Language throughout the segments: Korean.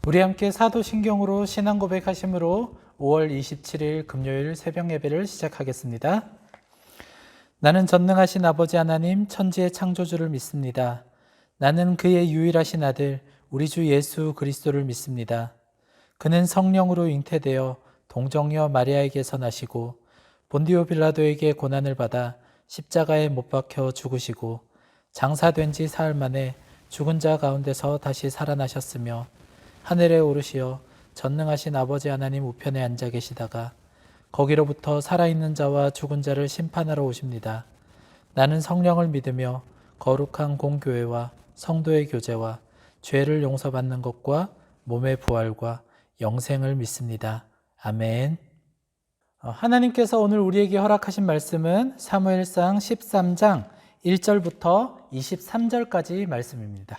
우리 함께 사도신경으로 신앙 고백하심으로 5월 27일 금요일 새벽 예배를 시작하겠습니다. 나는 전능하신 아버지 하나님 천지의 창조주를 믿습니다. 나는 그의 유일하신 아들 우리 주 예수 그리스도를 믿습니다. 그는 성령으로 잉태되어 동정녀 마리아에게서 나시고 본디오 빌라도에게 고난을 받아 십자가에 못 박혀 죽으시고 장사된 지 사흘 만에 죽은 자 가운데서 다시 살아나셨으며 하늘에 오르시어 전능하신 아버지 하나님 우편에 앉아 계시다가 거기로부터 살아있는 자와 죽은 자를 심판하러 오십니다. 나는 성령을 믿으며 거룩한 공교회와 성도의 교제와 죄를 용서받는 것과 몸의 부활과 영생을 믿습니다. 아멘. 하나님께서 오늘 우리에게 허락하신 말씀은 사무엘상 13장 1절부터 23절까지 말씀입니다.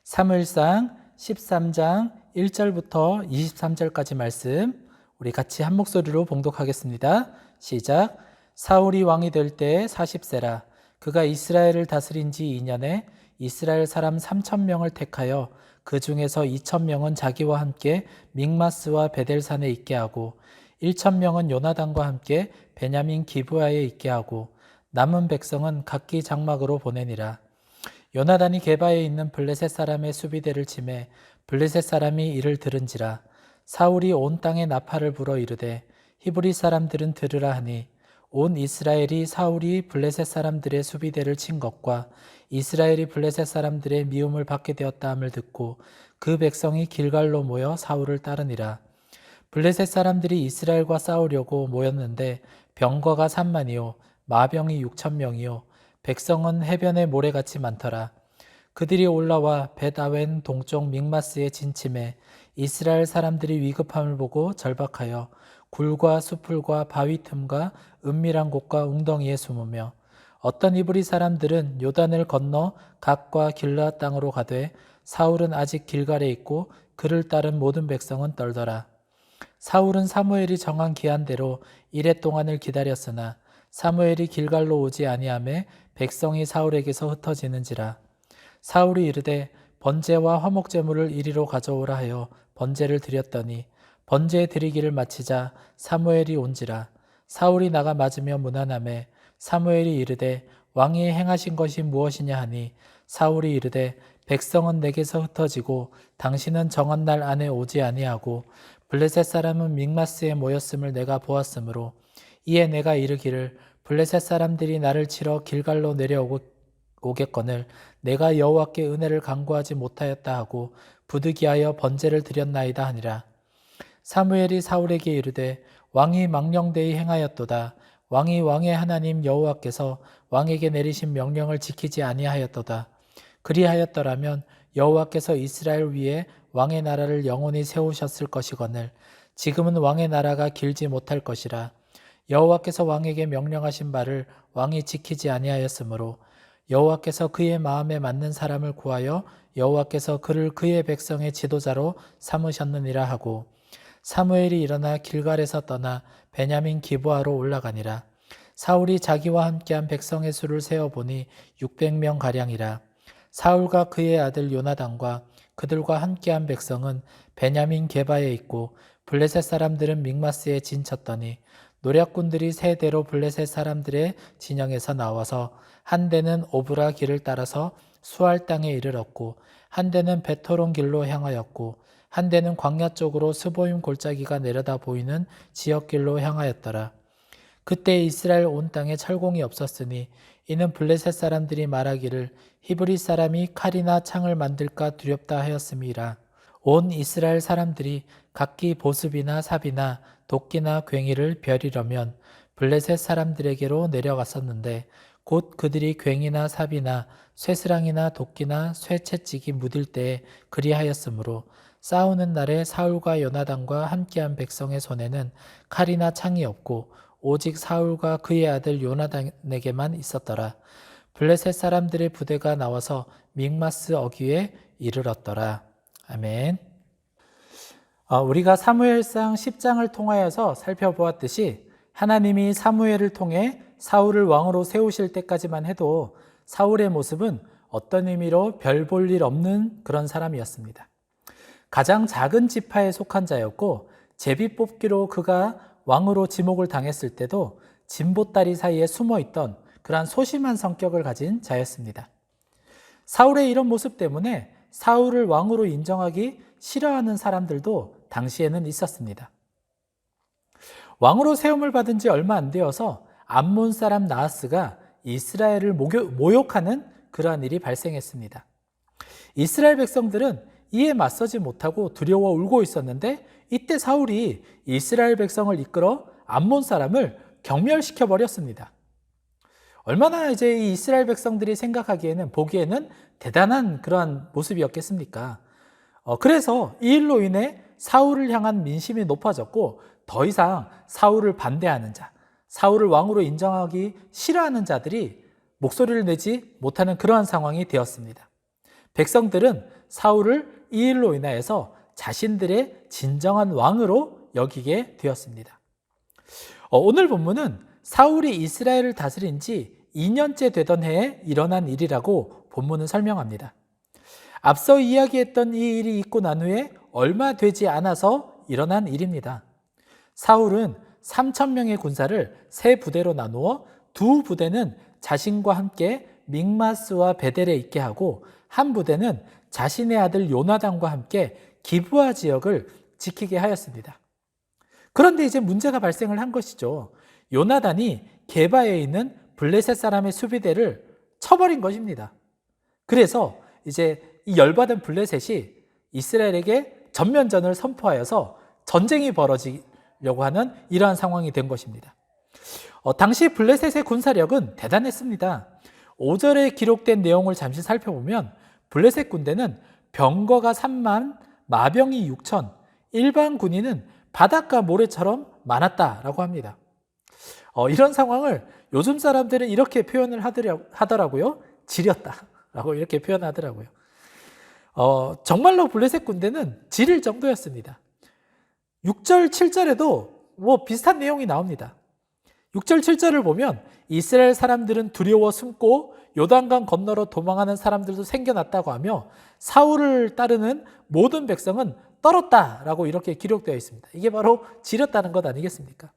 사무엘상 13장 1절부터 23절까지 말씀 우리 같이 한 목소리로 봉독하겠습니다. 시작. 사울이 왕이 될 때 40세라. 그가 이스라엘을 다스린 지 2년에 이스라엘 사람 3,000명을 택하여 그 중에서 2,000명은 자기와 함께 믹마스와 베델산에 있게 하고 1,000명은 요나단과 함께 베냐민 기브아에 있게 하고 남은 백성은 각기 장막으로 보내니라. 요나단이 게바에 있는 블레셋 사람의 수비대를 치매 블레셋 사람이 이를 들은지라. 사울이 온 땅에 나팔을 불어 이르되 히브리 사람들은 들으라 하니 온 이스라엘이 사울이 블레셋 사람들의 수비대를 친 것과 이스라엘이 블레셋 사람들의 미움을 받게 되었다 함을 듣고 그 백성이 길갈로 모여 사울을 따르니라. 블레셋 사람들이 이스라엘과 싸우려고 모였는데 병거가 3만이요 마병이 6,000명이요 백성은 해변에 모래같이 많더라. 그들이 올라와 벳아웬 동쪽 믹마스에 진침해 이스라엘 사람들이 위급함을 보고 절박하여 굴과 수풀과 바위 틈과 은밀한 곳과 웅덩이에 숨으며 어떤 이브리 사람들은 요단을 건너 갓과 길르앗 땅으로 가되 사울은 아직 길갈에 있고 그를 따른 모든 백성은 떨더라. 사울은 사무엘이 정한 기한대로 이레 동안을 기다렸으나 사무엘이 길갈로 오지 아니하매 백성이 사울에게서 흩어지는지라. 사울이 이르되 번제와 화목제물을 이리로 가져오라 하여 번제를 드렸더니 번제 드리기를 마치자 사무엘이 온지라. 사울이 나가 맞으며 문안하매 사무엘이 이르되 왕이 행하신 것이 무엇이냐 하니 사울이 이르되 백성은 내게서 흩어지고 당신은 정한 날 안에 오지 아니하고 블레셋 사람은 믹마스에 모였음을 내가 보았으므로 이에 내가 이르기를 블레셋 사람들이 나를 치러 길갈로 내려오겠거늘 내가 여호와께 은혜를 간구하지 못하였다 하고 부득이하여 번제를 드렸나이다 하니라. 사무엘이 사울에게 이르되 왕이 망령되이 행하였도다. 왕이 왕의 하나님 여호와께서 왕에게 내리신 명령을 지키지 아니하였도다. 그리하였더라면 여호와께서 이스라엘 위에 왕의 나라를 영원히 세우셨을 것이거늘 지금은 왕의 나라가 길지 못할 것이라. 여호와께서 왕에게 명령하신 바를 왕이 지키지 아니하였으므로 여호와께서 그의 마음에 맞는 사람을 구하여 여호와께서 그를 그의 백성의 지도자로 삼으셨느니라 하고 사무엘이 일어나 길갈에서 떠나 베냐민 기브아로 올라가니라. 사울이 자기와 함께한 백성의 수를 세어보니 600명 가량이라. 사울과 그의 아들 요나단과 그들과 함께한 백성은 베냐민 게바에 있고 블레셋 사람들은 믹마스에 진쳤더니 노략군들이 세 대로 블레셋 사람들의 진영에서 나와서 한 대는 오브라 길을 따라서 수알 땅에 이르렀고 한 대는 베토론 길로 향하였고 한 대는 광야 쪽으로 스보임 골짜기가 내려다 보이는 지역길로 향하였더라. 그때 이스라엘 온 땅에 철공이 없었으니 이는 블레셋 사람들이 말하기를 히브리 사람이 칼이나 창을 만들까 두렵다 하였음이라. 온 이스라엘 사람들이 각기 보습이나 삽이나 도끼나 괭이를 벼리려면 블레셋 사람들에게로 내려갔었는데 곧 그들이 괭이나 삽이나 쇠스랑이나 도끼나 쇠채찍이 묻을 때에 그리하였으므로 싸우는 날에 사울과 요나단과 함께한 백성의 손에는 칼이나 창이 없고 오직 사울과 그의 아들 요나단에게만 있었더라. 블레셋 사람들의 부대가 나와서 믹마스 어귀에 이르렀더라. 아멘. 우리가 사무엘상 10장을 통하여서 살펴보았듯이 하나님이 사무엘을 통해 사울을 왕으로 세우실 때까지만 해도 사울의 모습은 어떤 의미로 별 볼 일 없는 그런 사람이었습니다. 가장 작은 지파에 속한 자였고 제비 뽑기로 그가 왕으로 지목을 당했을 때도 진보다리 사이에 숨어있던 그러한 소심한 성격을 가진 자였습니다. 사울의 이런 모습 때문에 사울을 왕으로 인정하기 싫어하는 사람들도 당시에는 있었습니다. 왕으로 세움을 받은 지 얼마 안 되어서 암몬 사람 나하스가 이스라엘을 모욕하는 그러한 일이 발생했습니다. 이스라엘 백성들은 이에 맞서지 못하고 두려워 울고 있었는데 이때 사울이 이스라엘 백성을 이끌어 암몬 사람을 경멸시켜 버렸습니다. 얼마나 이제 이 이스라엘 백성들이 생각하기에는 보기에는 대단한 그러한 모습이었겠습니까? 그래서 이 일로 인해 사울을 향한 민심이 높아졌고 더 이상 사울을 반대하는 자, 사울을 왕으로 인정하기 싫어하는 자들이 목소리를 내지 못하는 그러한 상황이 되었습니다. 백성들은 사울을 이 일로 인하여서 자신들의 진정한 왕으로 여기게 되었습니다. 오늘 본문은 사울이 이스라엘을 다스린 지 2년째 되던 해에 일어난 일이라고 본문은 설명합니다. 앞서 이야기했던 이 일이 있고 난 후에 얼마 되지 않아서 일어난 일입니다. 사울은 3,000명의 군사를 세 부대로 나누어 두 부대는 자신과 함께 믹마스와 베델에 있게 하고 한 부대는 자신의 아들 요나단과 함께 기브아 지역을 지키게 하였습니다. 그런데 이제 문제가 발생을 한 것이죠. 요나단이 게바에 있는 블레셋 사람의 수비대를 쳐버린 것입니다. 그래서 이제 이 열받은 블레셋이 이스라엘에게 전면전을 선포하여서 전쟁이 벌어지려고 하는 이러한 상황이 된 것입니다. 당시 블레셋의 군사력은 대단했습니다. 5절에 기록된 내용을 잠시 살펴보면 블레셋 군대는 병거가 3만, 마병이 6천, 일반 군인은 바닷가 모래처럼 많았다라고 합니다. 이런 상황을 요즘 사람들은 이렇게 표현을 하더라고요. 지렸다라고 이렇게 표현하더라고요. 정말로 블레셋 군대는 지릴 정도였습니다. 6절, 7절에도 뭐 비슷한 내용이 나옵니다. 6절, 7절을 보면 이스라엘 사람들은 두려워 숨고 요단강 건너로 도망하는 사람들도 생겨났다고 하며 사울을 따르는 모든 백성은 떨었다라고 이렇게 기록되어 있습니다. 이게 바로 지렸다는 것 아니겠습니까?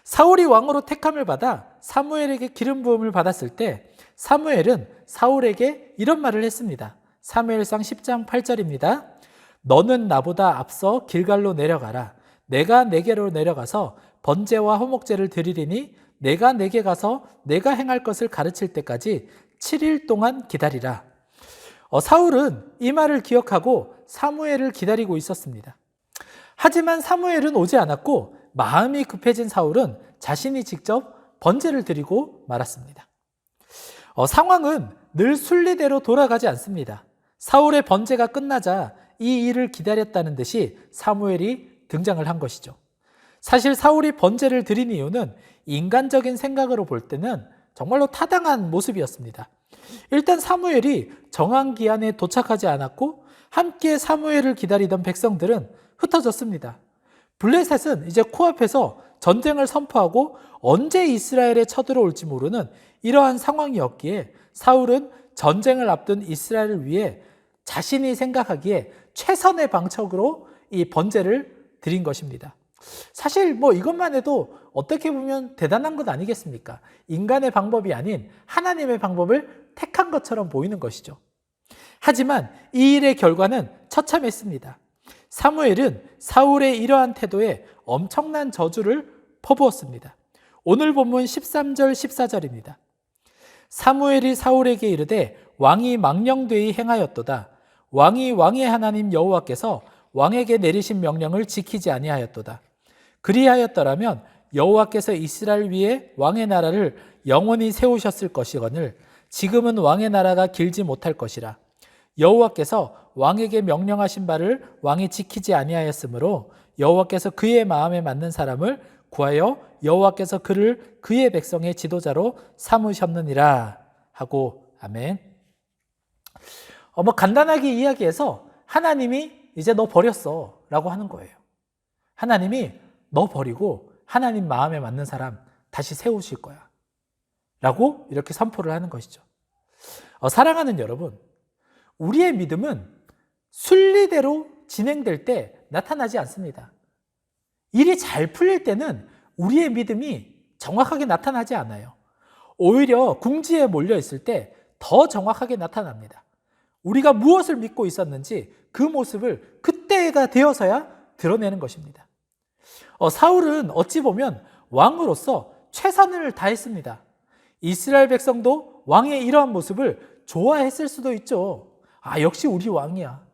사울이 왕으로 택함을 받아 사무엘에게 기름 부음을 받았을 때 사무엘은 사울에게 이런 말을 했습니다. 사무엘상 10장 8절입니다. 너는 나보다 앞서 길갈로 내려가라. 내가 내게로 내려가서 번제와 화목제를 드리리니 내가 내게 가서 내가 행할 것을 가르칠 때까지 7일 동안 기다리라. 사울은 이 말을 기억하고 사무엘을 기다리고 있었습니다. 하지만 사무엘은 오지 않았고 마음이 급해진 사울은 자신이 직접 번제를 드리고 말았습니다. 상황은 늘 순리대로 돌아가지 않습니다. 사울의 번제가 끝나자 이 일을 기다렸다는 듯이 사무엘이 등장을 한 것이죠. 사실 사울이 번제를 드린 이유는 인간적인 생각으로 볼 때는 정말로 타당한 모습이었습니다. 일단 사무엘이 정한 기한에 도착하지 않았고 함께 사무엘을 기다리던 백성들은 흩어졌습니다. 블레셋은 이제 코앞에서 전쟁을 선포하고 언제 이스라엘에 쳐들어올지 모르는 이러한 상황이었기에 사울은 전쟁을 앞둔 이스라엘을 위해 자신이 생각하기에 최선의 방책으로 이 번제를 드린 것입니다. 사실 뭐 이것만 해도 어떻게 보면 대단한 것 아니겠습니까? 인간의 방법이 아닌 하나님의 방법을 택한 것처럼 보이는 것이죠. 하지만 이 일의 결과는 처참했습니다. 사무엘은 사울의 이러한 태도에 엄청난 저주를 퍼부었습니다. 오늘 본문 13절 14절입니다. 사무엘이 사울에게 이르되 왕이 망령되이 행하였도다. 왕이 왕의 하나님 여호와께서 왕에게 내리신 명령을 지키지 아니하였도다. 그리하였더라면 여호와께서 이스라엘 위에 왕의 나라를 영원히 세우셨을 것이거늘 지금은 왕의 나라가 길지 못할 것이라. 여호와께서 왕에게 명령하신 바를 왕이 지키지 아니하였으므로 여호와께서 그의 마음에 맞는 사람을 구하여 여호와께서 그를 그의 백성의 지도자로 삼으셨느니라 하고 아멘. 간단하게 이야기해서 하나님이 이제 너 버렸어 라고 하는 거예요. 하나님이 너 버리고 하나님 마음에 맞는 사람 다시 세우실 거야 라고 이렇게 선포를 하는 것이죠. 사랑하는 여러분, 우리의 믿음은 순리대로 진행될 때 나타나지 않습니다. 일이 잘 풀릴 때는 우리의 믿음이 정확하게 나타나지 않아요. 오히려 궁지에 몰려 있을 때 더 정확하게 나타납니다. 우리가 무엇을 믿고 있었는지 그 모습을 그때가 되어서야 드러내는 것입니다. 사울은 어찌 보면 왕으로서 최선을 다했습니다. 이스라엘 백성도 왕의 이러한 모습을 좋아했을 수도 있죠. 역시 우리 왕이야.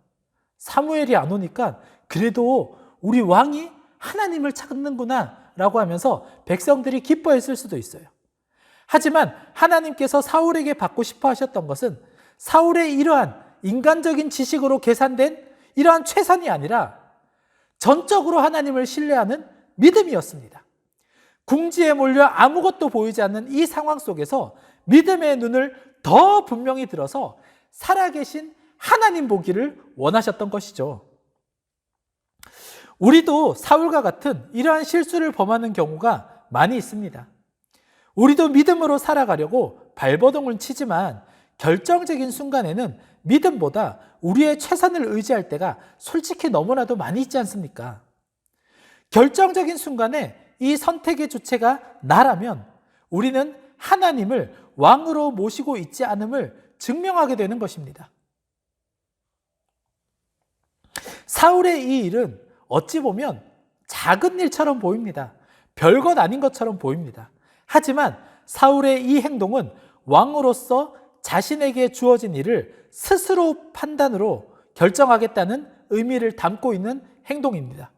사무엘이 안 오니까 그래도 우리 왕이 하나님을 찾는구나 라고 하면서 백성들이 기뻐했을 수도 있어요. 하지만 하나님께서 사울에게 받고 싶어 하셨던 것은 사울의 이러한 인간적인 지식으로 계산된 이러한 최선이 아니라 전적으로 하나님을 신뢰하는 믿음이었습니다. 궁지에 몰려 아무것도 보이지 않는 이 상황 속에서 믿음의 눈을 더 분명히 들어서 살아계신 하나님 보기를 원하셨던 것이죠. 우리도 사울과 같은 이러한 실수를 범하는 경우가 많이 있습니다. 우리도 믿음으로 살아가려고 발버둥을 치지만 결정적인 순간에는 믿음보다 우리의 최선을 의지할 때가 솔직히 너무나도 많이 있지 않습니까? 결정적인 순간에 이 선택의 주체가 나라면 우리는 하나님을 왕으로 모시고 있지 않음을 증명하게 되는 것입니다. 사울의 이 일은 어찌 보면 작은 일처럼 보입니다. 별것 아닌 것처럼 보입니다. 하지만 사울의 이 행동은 왕으로서 자신에게 주어진 일을 스스로 판단으로 결정하겠다는 의미를 담고 있는 행동입니다.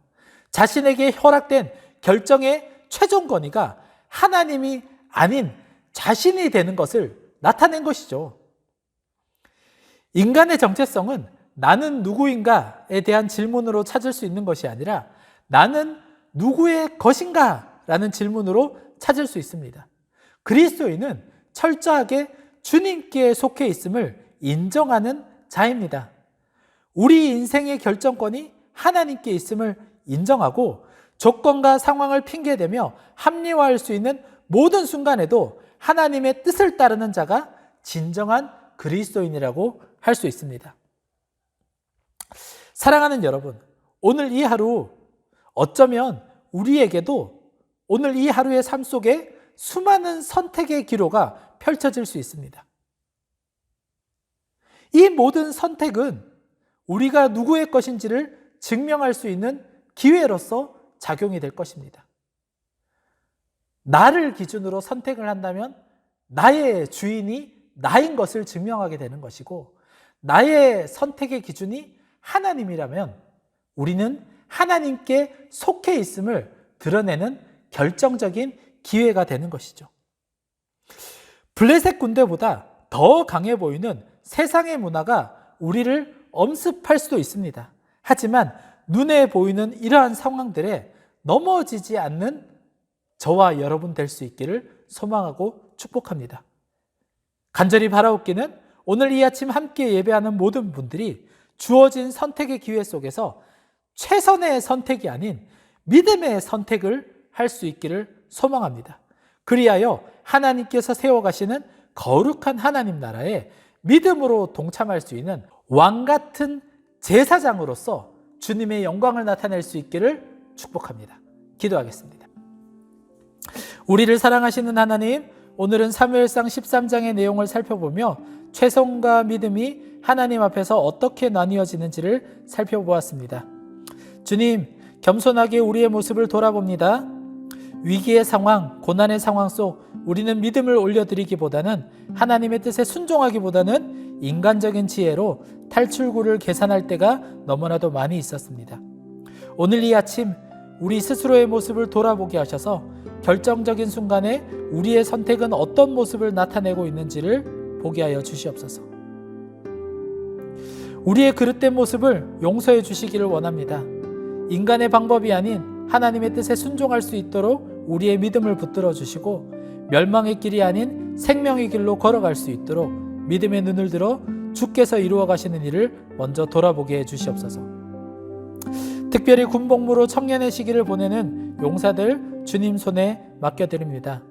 자신에게 허락된 결정의 최종 권위가 하나님이 아닌 자신이 되는 것을 나타낸 것이죠. 인간의 정체성은 나는 누구인가에 대한 질문으로 찾을 수 있는 것이 아니라 나는 누구의 것인가? 라는 질문으로 찾을 수 있습니다. 그리스도인은 철저하게 주님께 속해 있음을 인정하는 자입니다. 우리 인생의 결정권이 하나님께 있음을 인정하고 조건과 상황을 핑계대며 합리화할 수 있는 모든 순간에도 하나님의 뜻을 따르는 자가 진정한 그리스도인이라고 할 수 있습니다. 사랑하는 여러분, 오늘 이 하루 어쩌면 우리에게도 오늘 이 하루의 삶 속에 수많은 선택의 기로가 펼쳐질 수 있습니다. 이 모든 선택은 우리가 누구의 것인지를 증명할 수 있는 기회로서 작용이 될 것입니다. 나를 기준으로 선택을 한다면 나의 주인이 나인 것을 증명하게 되는 것이고, 나의 선택의 기준이 하나님이라면 우리는 하나님께 속해 있음을 드러내는 결정적인 기회가 되는 것이죠. 블레셋 군대보다 더 강해 보이는 세상의 문화가 우리를 엄습할 수도 있습니다. 하지만 눈에 보이는 이러한 상황들에 넘어지지 않는 저와 여러분 될 수 있기를 소망하고 축복합니다. 간절히 바라옵기는 오늘 이 아침 함께 예배하는 모든 분들이 주어진 선택의 기회 속에서 최선의 선택이 아닌 믿음의 선택을 할 수 있기를 소망합니다. 그리하여 하나님께서 세워가시는 거룩한 하나님 나라에 믿음으로 동참할 수 있는 왕 같은 제사장으로서 주님의 영광을 나타낼 수 있기를 축복합니다. 기도하겠습니다. 우리를 사랑하시는 하나님, 오늘은 사무엘상 13장의 내용을 살펴보며 최선과 믿음이 하나님 앞에서 어떻게 나뉘어지는지를 살펴보았습니다. 주님, 겸손하게 우리의 모습을 돌아봅니다. 위기의 상황, 고난의 상황 속 우리는 믿음을 올려드리기보다는 하나님의 뜻에 순종하기보다는 인간적인 지혜로 탈출구를 계산할 때가 너무나도 많이 있었습니다. 오늘 이 아침 우리 스스로의 모습을 돌아보게 하셔서 결정적인 순간에 우리의 선택은 어떤 모습을 나타내고 있는지를 보게 하여 주시옵소서. 우리의 그릇된 모습을 용서해 주시기를 원합니다. 인간의 방법이 아닌 하나님의 뜻에 순종할 수 있도록 우리의 믿음을 붙들어 주시고 멸망의 길이 아닌 생명의 길로 걸어갈 수 있도록 믿음의 눈을 들어 주께서 이루어 가시는 일을 먼저 돌아보게 해 주시옵소서. 특별히 군복무로 청년의 시기를 보내는 용사들 주님 손에 맡겨드립니다.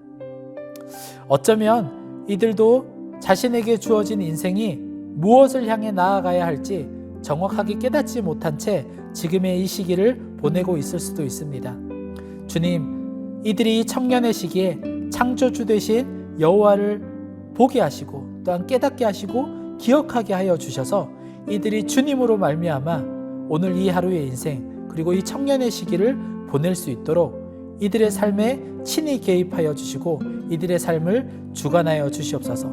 어쩌면 이들도 자신에게 주어진 인생이 무엇을 향해 나아가야 할지 정확하게 깨닫지 못한 채 지금의 이 시기를 보내고 있을 수도 있습니다. 주님, 이들이 이 청년의 시기에 창조주 되신 여호와를 보게 하시고 또한 깨닫게 하시고 기억하게 하여 주셔서 이들이 주님으로 말미암아 오늘 이 하루의 인생 그리고 이 청년의 시기를 보낼 수 있도록 이들의 삶에 친히 개입하여 주시고 이들의 삶을 주관하여 주시옵소서.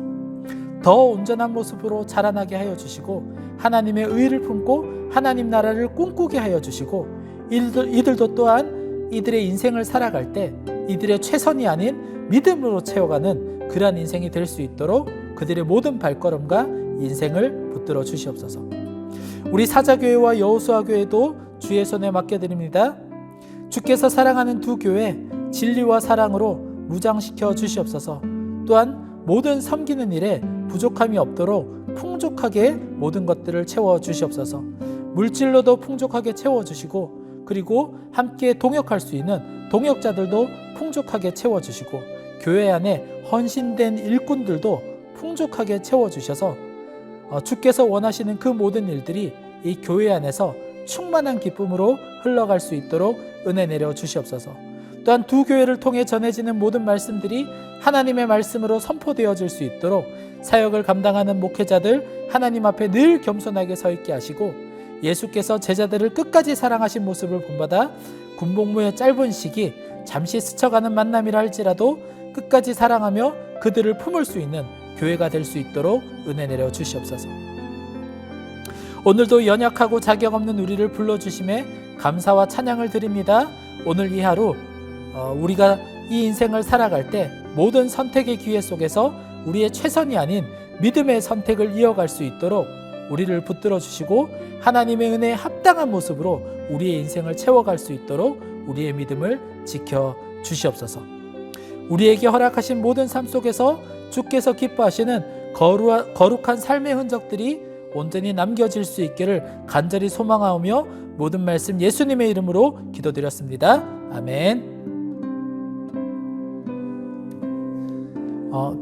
더 온전한 모습으로 자라나게 하여 주시고 하나님의 의를 품고 하나님 나라를 꿈꾸게 하여 주시고 이들도 또한 이들의 인생을 살아갈 때 이들의 최선이 아닌 믿음으로 채워가는 그러한 인생이 될 수 있도록 그들의 모든 발걸음과 인생을 붙들어 주시옵소서. 우리 사자교회와 여호수아교회도 주의 손에 맡겨드립니다. 주께서 사랑하는 두 교회 진리와 사랑으로 무장시켜 주시옵소서. 또한 모든 섬기는 일에 부족함이 없도록 풍족하게 모든 것들을 채워 주시옵소서. 물질로도 풍족하게 채워 주시고 그리고 함께 동역할 수 있는 동역자들도 풍족하게 채워 주시고 교회 안에 헌신된 일꾼들도 풍족하게 채워 주셔서 주께서 원하시는 그 모든 일들이 이 교회 안에서 충만한 기쁨으로 흘러갈 수 있도록 은혜 내려 주시옵소서. 또한 두 교회를 통해 전해지는 모든 말씀들이 하나님의 말씀으로 선포되어질 수 있도록 사역을 감당하는 목회자들 하나님 앞에 늘 겸손하게 서 있게 하시고 예수께서 제자들을 끝까지 사랑하신 모습을 본받아 군복무의 짧은 시기 잠시 스쳐가는 만남이라 할지라도 끝까지 사랑하며 그들을 품을 수 있는 교회가 될 수 있도록 은혜 내려 주시옵소서. 오늘도 연약하고 자격 없는 우리를 불러주심에 감사와 찬양을 드립니다. 오늘 이 하루 우리가 이 인생을 살아갈 때 모든 선택의 기회 속에서 우리의 최선이 아닌 믿음의 선택을 이어갈 수 있도록 우리를 붙들어 주시고 하나님의 은혜에 합당한 모습으로 우리의 인생을 채워갈 수 있도록 우리의 믿음을 지켜 주시옵소서. 우리에게 허락하신 모든 삶 속에서 주께서 기뻐하시는 거룩한 삶의 흔적들이 온전히 남겨질 수 있기를 간절히 소망하오며 모든 말씀 예수님의 이름으로 기도드렸습니다. 아멘.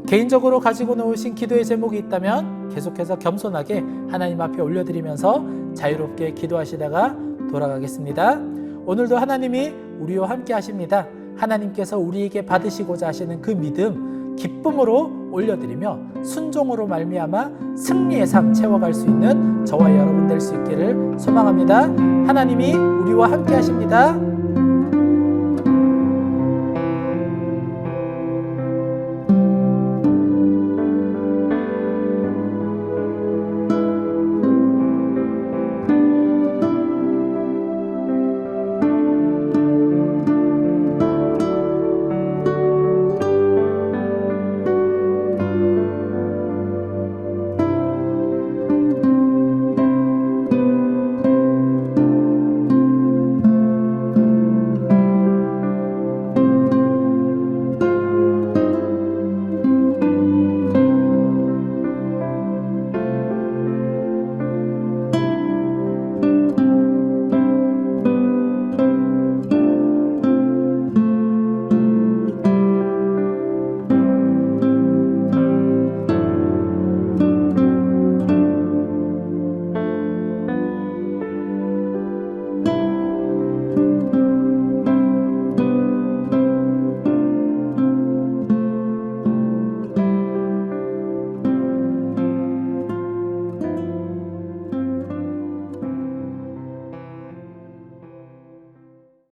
개인적으로 가지고 놓으신 기도의 제목이 있다면 계속해서 겸손하게 하나님 앞에 올려드리면서 자유롭게 기도하시다가 돌아가겠습니다. 오늘도 하나님이 우리와 함께 하십니다. 하나님께서 우리에게 받으시고자 하시는 그 믿음, 기쁨으로 올려드리며 순종으로 말미암아 승리의 삶 채워갈 수 있는 저와 여러분 될 수 있기를 소망합니다. 하나님이 우리와 함께 하십니다.